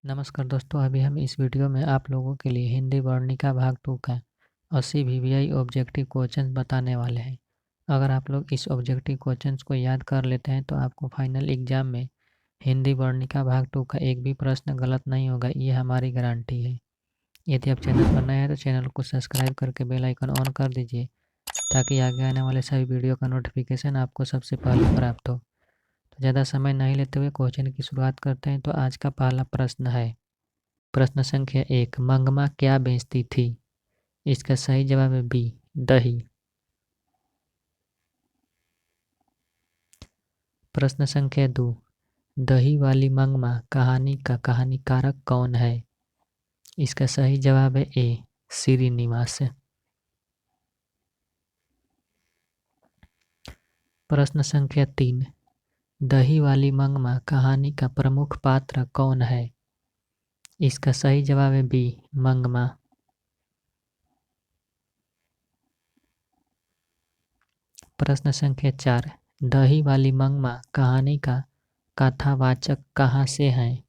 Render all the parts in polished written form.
नमस्कार दोस्तों, अभी हम इस वीडियो में आप लोगों के लिए हिंदी वर्णिका भाग 2 का 80 वीवीआई ऑब्जेक्टिव क्वेश्चन बताने वाले हैं। अगर आप लोग इस ऑब्जेक्टिव क्वेश्चंस को याद कर लेते हैं तो आपको फाइनल एग्जाम में हिंदी वर्णिका भाग 2 का एक भी प्रश्न गलत नहीं होगा, ये हमारी गारंटी है। यदि आप चैनल पर नए हैं तो चैनल को सब्सक्राइब करके बेल आइकन ऑन कर दीजिए ताकि आगे आने वाले सभी वीडियो का नोटिफिकेशन आपको सबसे पहले प्राप्त हो। तो ज़्यादा समय नहीं लेते हुए क्वेश्चन की शुरुआत करते हैं। तो आज का पहला प्रश्न है, प्रश्न संख्या 1, मंगमा क्या बेचती थी? इसका सही जवाब है बी, दही। प्रश्न संख्या 2, दही वाली मंगमा कहानी का कहानीकारक कौन है? इसका सही जवाब है ए, श्रीनिवास। प्रश्न संख्या 3, दही वाली मंगमा कहानी का प्रमुख पात्र कौन है? इसका सही जवाब है बी, मंगमा। प्रश्न संख्या 4, दही वाली मंगमा कहानी का कथावाचक कहाँ से है?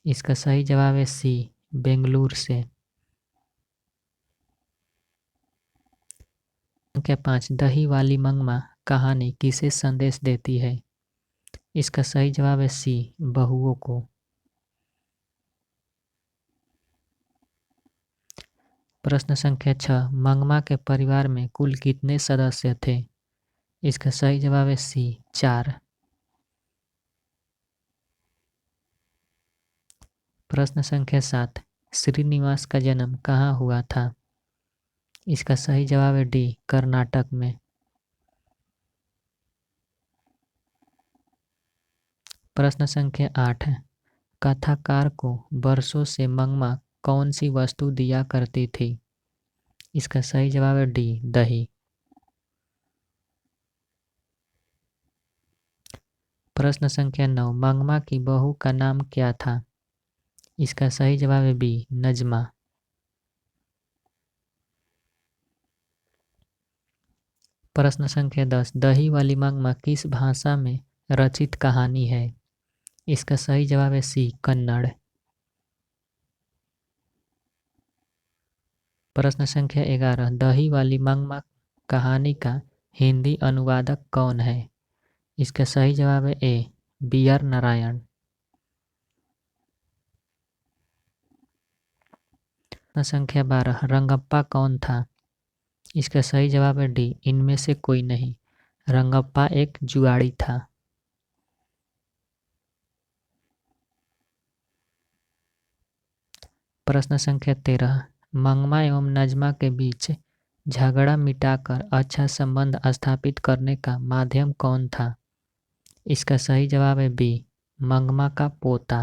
इसका सही जवाब है सी, बेंगलुरु से। संख्या 5, दही वाली मंगमा कहानी किसे संदेश देती है? इसका सही जवाब है सी, बहुओं को। प्रश्न संख्या 6, मंगमा के परिवार में कुल कितने सदस्य थे? इसका सही जवाब है सी, 4। प्रश्न संख्या 7, श्रीनिवास का जन्म कहाँ हुआ था? इसका सही जवाब है डी, कर्नाटक में। प्रश्न संख्या 8, कथाकार को वर्षों से मंगमा कौन सी वस्तु दिया करती थी? इसका सही जवाब है डी, दही। प्रश्न संख्या 9, मंगमा की बहू का नाम क्या था? इसका सही जवाब है बी, नजमा। प्रश्न संख्या 10, दही वाली मंगमा किस भाषा में रचित कहानी है? इसका सही जवाब है सी, कन्नड़। प्रश्न संख्या 11, दही वाली मंगमा कहानी का हिंदी अनुवादक कौन है? इसका सही जवाब है ए, बी आर नारायण। प्रश्न संख्या 12, रंगप्पा कौन था? इसका सही जवाब है डी, इनमें से कोई नहीं। रंगप्पा एक जुआड़ी था। प्रश्न संख्या 13, मंगमा एवं नजमा के बीच झगड़ा मिटाकर अच्छा संबंध स्थापित करने का माध्यम कौन था? इसका सही जवाब है बी, मंगमा का पोता।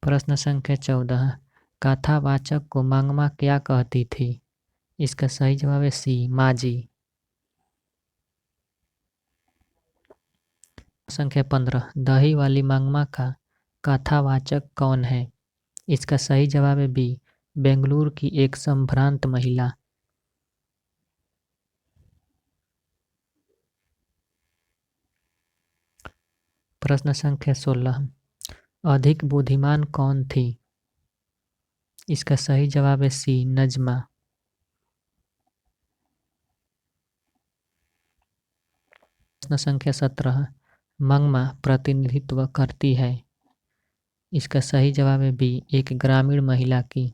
प्रश्न संख्या 14, कथावाचक को मंगमा क्या कहती थी? इसका सही जवाब है सी, माजी। संख्या 15, दही वाली मंगमा का कथावाचक कौन है? इसका सही जवाब है बी, बेंगलुरु की एक संभ्रांत महिला। प्रश्न संख्या 16, अधिक बुद्धिमान कौन थी? इसका सही जवाब है सी, नजमा। प्रश्न संख्या 17, मंगमा प्रतिनिधित्व करती है? इसका सही जवाब है बी, एक ग्रामीण महिला की।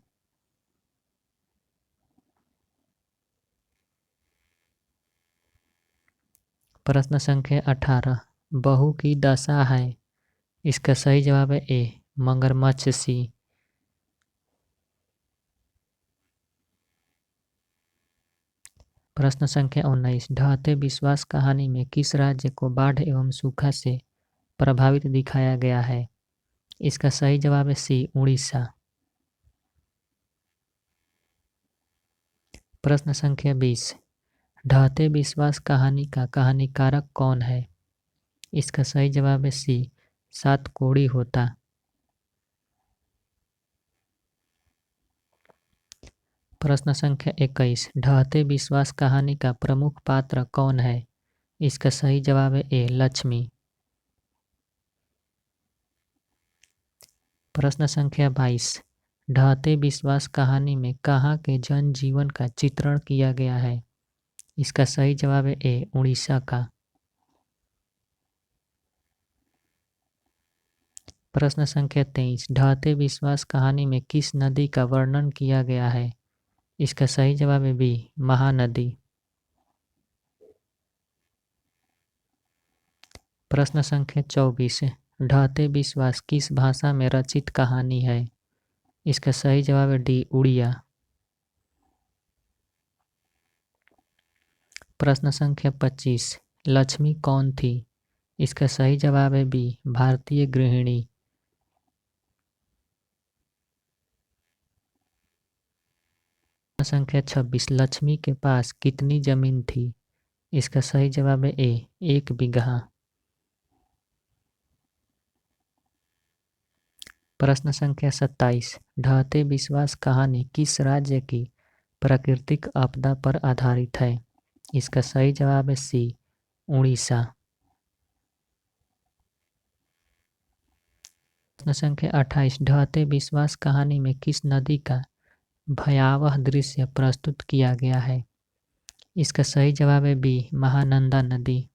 प्रश्न संख्या 18, बहू की दशा है? इसका सही जवाब है ए, मगरमच्छ सी। प्रश्न संख्या 19, ढहते विश्वास कहानी में किस राज्य को बाढ़ एवं सूखा से प्रभावित दिखाया गया है? इसका सही जवाब है सी, उड़ीसा। प्रश्न संख्या 20, ढहते विश्वास कहानी का कहानीकारक कौन है? इसका सही जवाब है सी, सातकोड़ी होता। प्रश्न संख्या 21, ढहते विश्वास कहानी का प्रमुख पात्र कौन है? इसका सही जवाब है ए, लक्ष्मी। प्रश्न संख्या 22। ढहते विश्वास कहानी में कहाँ के जनजीवन का चित्रण किया गया है? इसका सही जवाब है ए, उड़ीसा का। प्रश्न संख्या 23। ढहते विश्वास कहानी में किस नदी का वर्णन किया गया है? इसका सही जवाब है बी, महानदी। प्रश्न संख्या 24। ढहते विश्वास किस भाषा में रचित कहानी है? इसका सही जवाब है डी, उड़िया। प्रश्न संख्या 25। लक्ष्मी कौन थी? इसका सही जवाब है बी, भारतीय गृहिणी। प्रश्न संख्या 26। लक्ष्मी के पास कितनी जमीन थी? इसका सही जवाब है ए, 1 बीघा। प्रश्न संख्या 27। ढहते विश्वास कहानी किस राज्य की प्राकृतिक आपदा पर आधारित है? इसका सही जवाब है सी, उड़ीसा। प्रश्न संख्या 28। ढहते विश्वास कहानी में किस नदी का भयावह दृश्य प्रस्तुत किया गया है? इसका सही जवाब है बी, महानंदा नदी।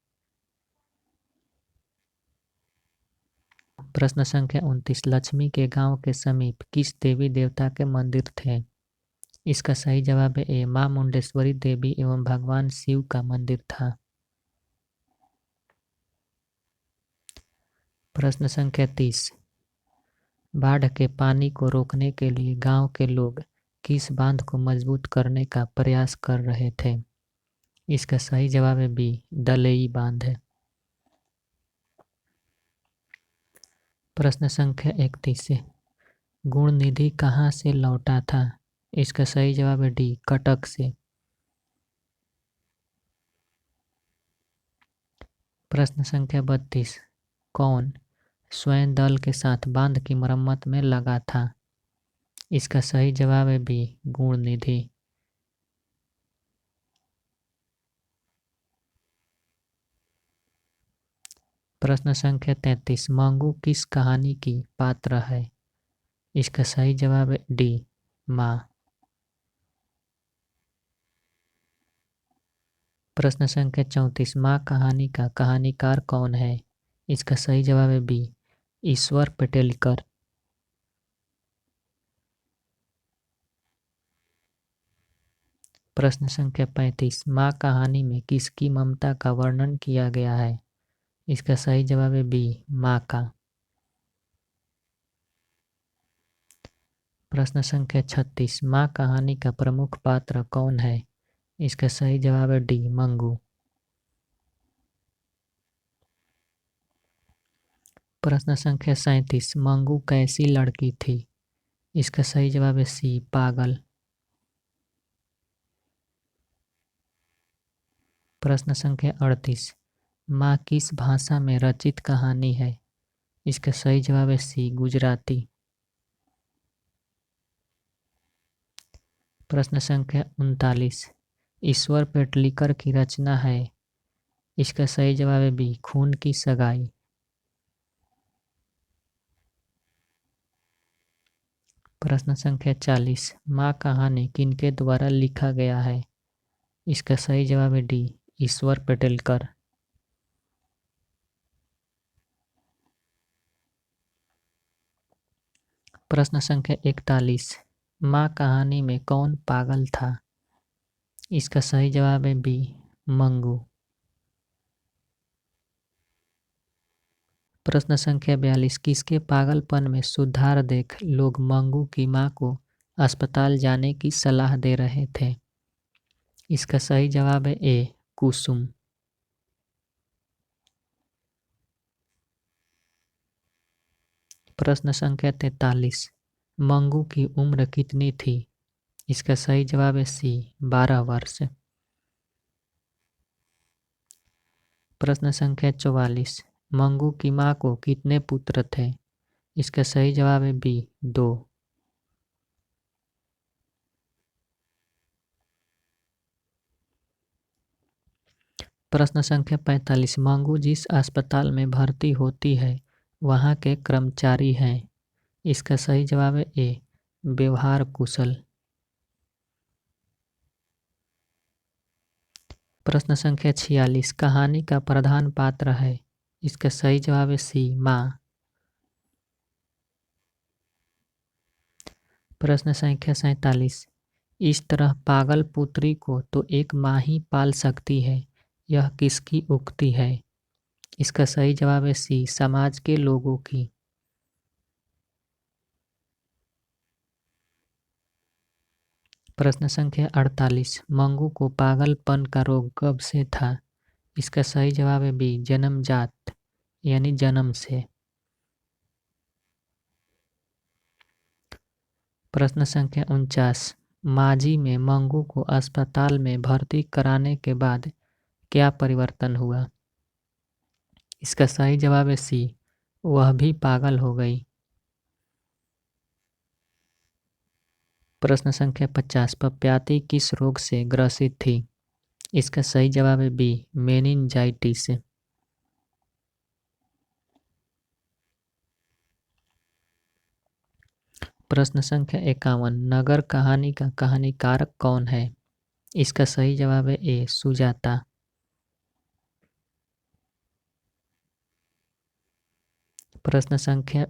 प्रश्न संख्या 29। लक्ष्मी के गांव के समीप किस देवी देवता के मंदिर थे? इसका सही जवाब है ए, मां मुंडेश्वरी देवी एवं भगवान शिव का मंदिर था। प्रश्न संख्या 30। बाढ़ के पानी को रोकने के लिए गांव के लोग किस बांध को मजबूत करने का प्रयास कर रहे थे? इसका सही जवाब है बी, दलेई बांध है। प्रश्न संख्या 31। गुण निधि कहाँ से लौटा था? इसका सही जवाब है डी, कटक से। प्रश्न संख्या 32। कौन स्वयं दल के साथ बांध की मरम्मत में लगा था? इसका सही जवाब है बी, गुण निधि। प्रश्न संख्या 33। मंगू किस कहानी की पात्र है? इसका सही जवाब है डी, मां। प्रश्न संख्या 34। मां कहानी का कहानीकार कौन है? इसका सही जवाब है बी, ईश्वर पेटेलकर। प्रश्न संख्या 35। मां कहानी में किसकी ममता का वर्णन किया गया है? इसका सही जवाब है बी, मां का। प्रश्न संख्या 36। मां कहानी का प्रमुख पात्र कौन है? इसका सही जवाब है डी, मंगू। प्रश्न संख्या 37। मंगू कैसी लड़की थी? इसका सही जवाब है सी, पागल। प्रश्न संख्या 38। माँ किस भाषा में रचित कहानी है? इसका सही जवाब है सी, गुजराती। प्रश्न संख्या 39। ईश्वर पेटलिकर की रचना है? इसका सही जवाब है बी, खून की सगाई। प्रश्न संख्या 40। माँ कहानी किनके द्वारा लिखा गया है? इसका सही जवाब है डी, ईश्वर पेटलिकर। प्रश्न संख्या 41। माँ कहानी में कौन पागल था? इसका सही जवाब है बी, मंगू। प्रश्न संख्या 42। किसके पागलपन में सुधार देख लोग मंगू की मां को अस्पताल जाने की सलाह दे रहे थे? इसका सही जवाब है ए, कुसुम। प्रश्न संख्या 43। मंगू की उम्र कितनी थी? इसका सही जवाब है सी, 12 वर्ष। प्रश्न संख्या 44। मंगू की मां को कितने पुत्र थे? इसका सही जवाब है बी, 2। प्रश्न संख्या 45। मंगू जिस अस्पताल में भर्ती होती है वहाँ के कर्मचारी हैं? इसका सही जवाब है ए व्यवहार कुशल। प्रश्न संख्या 46 कहानी का प्रधान पात्र है। इसका सही जवाब है सी माँ। प्रश्न संख्या 47 इस तरह पागल पुत्री को तो एक माँ ही पाल सकती है, यह किसकी उक्ति है। इसका सही जवाब है सी समाज के लोगों की। प्रश्न संख्या 48 मंगू को पागलपन का रोग कब से था। इसका सही जवाब है बी जन्मजात यानी जन्म से। प्रश्न संख्या 49 माजी में मंगू को अस्पताल में भर्ती कराने के बाद क्या परिवर्तन हुआ। इसका सही जवाब है सी वह भी पागल हो गई। प्रश्न संख्या 50 पप्याती किस रोग से ग्रसित थी। इसका सही जवाब है बी मेनिंजाइटिस। प्रश्न संख्या 51 नगर कहानी का कहानीकार कौन है। इसका सही जवाब है ए सुजाता। प्रश्न संख्या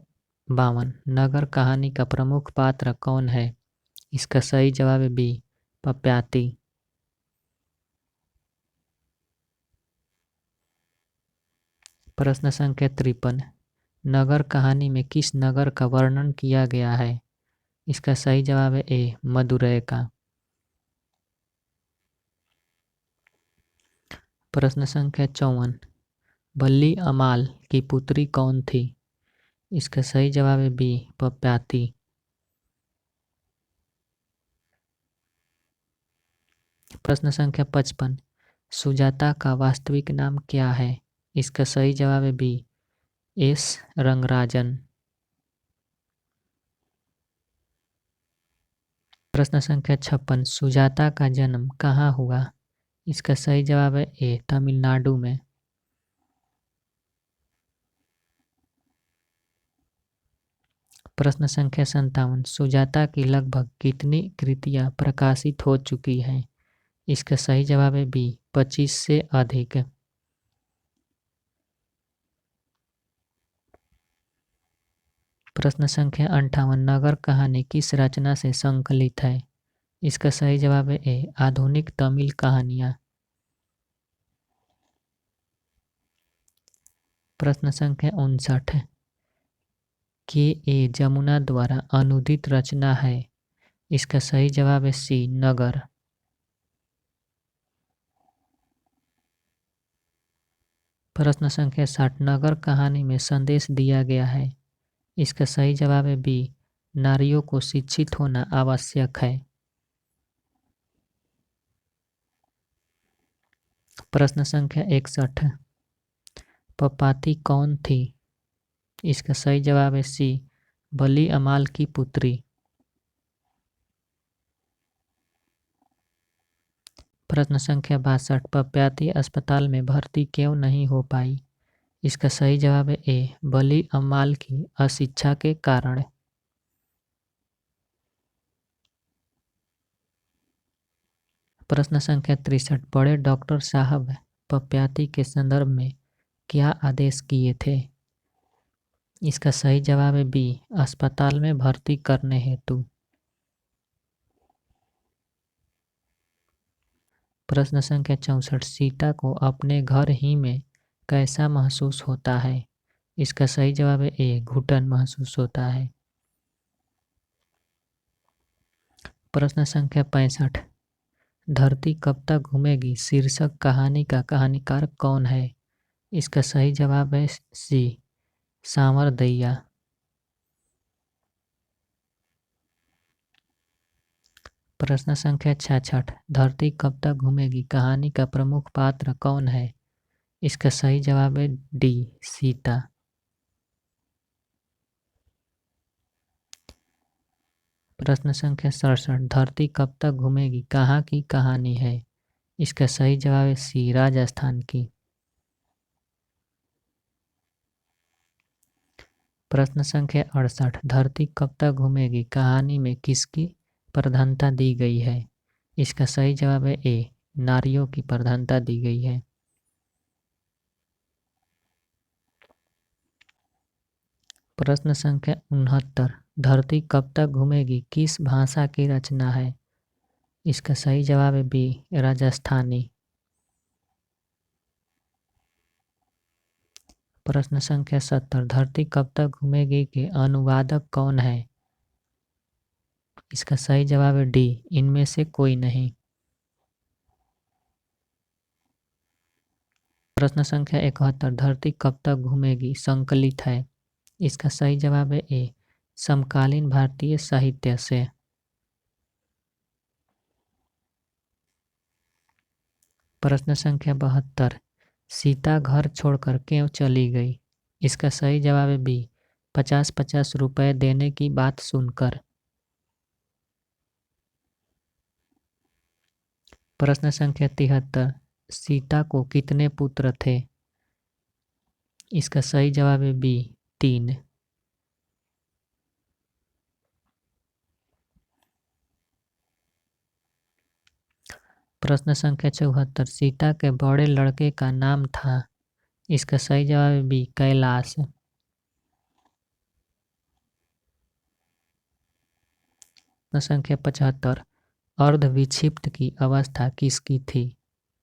52 नगर कहानी का प्रमुख पात्र कौन है। इसका सही जवाब है बी पप्याती। प्रश्न संख्या 53 नगर कहानी में किस नगर का वर्णन किया गया है। इसका सही जवाब है ए मदुरै का। प्रश्न संख्या 54 बल्ली अमाल की पुत्री कौन थी। इसका सही जवाब है बी पप्याती। प्रश्न संख्या 55 सुजाता का वास्तविक नाम क्या है। इसका सही जवाब है बी एस रंगराजन। प्रश्न संख्या 56 सुजाता का जन्म कहाँ हुआ। इसका सही जवाब है ए तमिलनाडु में। प्रश्न संख्या 57 सुजाता की लगभग कितनी कृतियां प्रकाशित हो चुकी हैं। इसका सही जवाब है बी 25 से अधिक। प्रश्न संख्या 58 नगर कहानी किस रचना से संकलित है। इसका सही जवाब है ए आधुनिक तमिल कहानियां। प्रश्न संख्या 59 के ए जमुना द्वारा अनुदित रचना है। इसका सही जवाब है सी नगर। प्रश्न संख्या 60 नगर कहानी में संदेश दिया गया है। इसका सही जवाब है बी नारियों को शिक्षित होना आवश्यक है। प्रश्न संख्या 61 पपाती कौन थी। इसका सही जवाब है सी बली अमाल की पुत्री। प्रश्न संख्या 62 पप्याती अस्पताल में भर्ती क्यों नहीं हो पाई। इसका सही जवाब है ए बली अम्माल की अशिक्षा के कारण। प्रश्न संख्या 63 बड़े डॉक्टर साहब पप्याती के संदर्भ में क्या आदेश किए थे। इसका सही जवाब है बी अस्पताल में भर्ती करने हेतु। प्रश्न संख्या 64 सीता को अपने घर ही में कैसा महसूस होता है। इसका सही जवाब है ए घुटन महसूस होता है। प्रश्न संख्या 65 धरती कब तक घूमेगी शीर्षक कहानी का कहानीकार कौन है। इसका सही जवाब है सी सांवर दैया। प्रश्न संख्या 66 धरती कब तक घूमेगी कहानी का प्रमुख पात्र कौन है। इसका सही जवाब है डी सीता। प्रश्न संख्या 67 धरती कब तक घूमेगी कहाँ की कहानी है। इसका सही जवाब है सी राजस्थान की। प्रश्न संख्या 68 धरती कब तक घूमेगी कहानी में किसकी प्रधानता दी गई है? इसका सही जवाब है ए, नारियों की प्रधानता दी गई है। प्रश्न संख्या 69 धरती कब तक घूमेगी किस भाषा की रचना है? इसका सही जवाब है बी, राजस्थानी। प्रश्न संख्या 70 धरती कब तक घूमेगी के अनुवादक कौन है? इसका सही जवाब है डी, इनमें से कोई नहीं। प्रश्न संख्या 71 धरती कब तक घूमेगी संकलित है? इसका सही जवाब है ए, समकालीन भारतीय साहित्य से। प्रश्न संख्या 72 सीता घर छोड़कर क्यों चली गई? इसका सही जवाब है बी, 50-50 रुपए देने की बात सुनकर। प्रश्न संख्या 73 सीता को कितने पुत्र थे? इसका सही जवाब है बी, 3। प्रश्न संख्या 74 सीता के बड़े लड़के का नाम था? इसका सही जवाब है बी, कैलाश। प्रश्न संख्या 75 अर्धविक्षिप्त की अवस्था किसकी थी?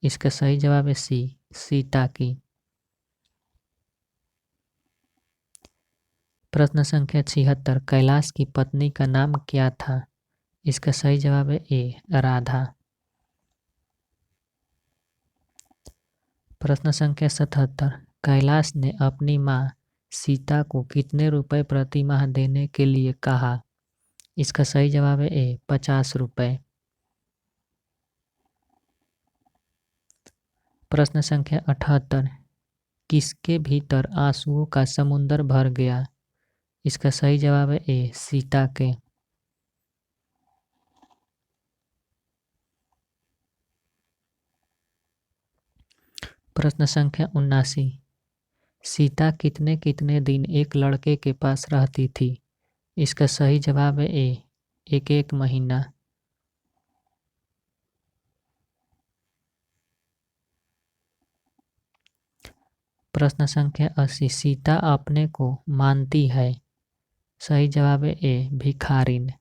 इसका सही जवाब है सी, सीता की। प्रश्न संख्या 76 कैलाश की पत्नी का नाम क्या था? इसका सही जवाब है ए, राधा। प्रश्न संख्या 77 कैलाश ने अपनी मां सीता को कितने रुपए प्रति माह देने के लिए कहा? इसका सही जवाब है ए, 50 रुपए। प्रश्न संख्या 78 किसके भीतर आंसुओं का समुद्र भर गया? इसका सही जवाब है ए, सीता के। प्रश्न संख्या 79 सीता कितने कितने दिन एक लड़के के पास रहती थी? इसका सही जवाब है ए, एक एक महीना। प्रश्न संख्या 80 सीता अपने को मानती है? सही जवाब है ए, भिखारिन।